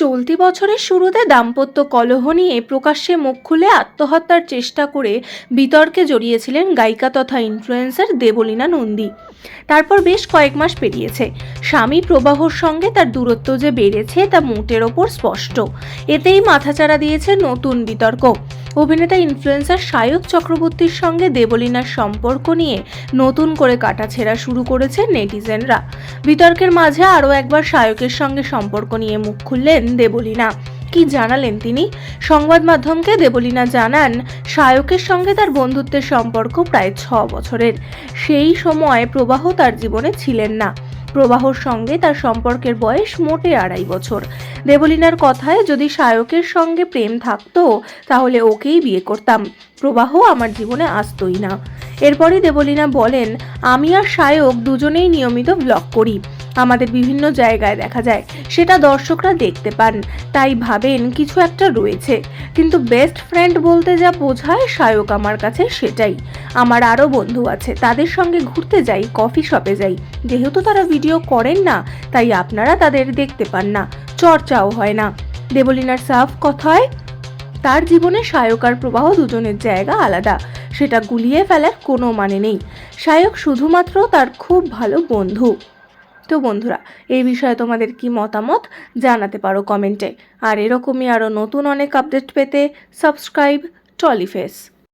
চলতি বছরের শুরুতে দাম্পত্য কলহ নিয়ে প্রকাশ্যে মুখ খুলে আত্মহত্যার চেষ্টা করে বিতর্কে জড়িয়েছিলেন গায়িকা তথা ইনফ্লুয়েন্সার দেবলীনা নন্দী। তারপর বেশ কয়েক মাস পেরিয়েছে। স্বামী প্রবাহর সঙ্গে তার দূরত্ব যে বেড়েছে তা মুটের ওপর স্পষ্ট। এতেই মাথাচাড়া দিয়েছে নতুন বিতর্ক। অভিনেতা ইনফ্লুয়েন্সার সায়ক চক্রবর্তীর সঙ্গে দেবলীনার সম্পর্ক নিয়ে নতুন করে কাটাছেঁড়া শুরু করেছে নেটিজেনরা। বিতর্কের মাঝে আরও একবার সায়কের সঙ্গে সম্পর্ক নিয়ে মুখ খুললেন দেবলীনা। কি জানালেন তিনি? সংবাদ মাধ্যমকে দেবলীনা জানান, সায়কের সঙ্গে তার বন্ধুত্বের সম্পর্ক প্রায় 6 বছরের। সেই সময় প্রবাহ তার জীবনে ছিলেন না। প্রবাহর সঙ্গে তার সম্পর্কের বয়স মোটে 2.5 বছর। দেবলীনার কথায়, যদি সায়কের সঙ্গে প্রেম থাকতো তাহলে ওকেই বিয়ে করতাম, প্রবাহ আমার জীবনে আসতোই না। এরপরই দেবলীনা বলেন, আমি আর সায়ক দুজনেই নিয়মিত ব্লগ করি। আমাদের বিভিন্ন জায়গায় দেখা যায়, সেটা দর্শকরা দেখতে পান, তাই ভাবেন কিছু একটা রয়েছে। কিন্তু বেস্ট ফ্রেন্ড বলতে যা বোঝায়, সায়ক আমার কাছে সেটাই। আমার আরও বন্ধু আছে, তাদের সঙ্গে ঘুরতে যাই, কফি শপে যাই। যেহেতু তারা ভিডিও করেন না, তাই আপনারা তাদের দেখতে পান না, চর্চাও হয় না। দেবলীনার সাফ কথায়, তার জীবনে সায়ক আর প্রবাহ দুজনের জায়গা আলাদা, সেটা গুলিয়ে ফেলার কোনো মানে নেই। সায়ক শুধুমাত্র তার খুব ভালো বন্ধু। তো বন্ধুরা, এই বিষয়ে তোমাদের কি মতামত জানাতে পারো কমেন্টে। আর এরকমই আরও নতুন অনেক আপডেট পেতে সাবস্ক্রাইব টলিফেস।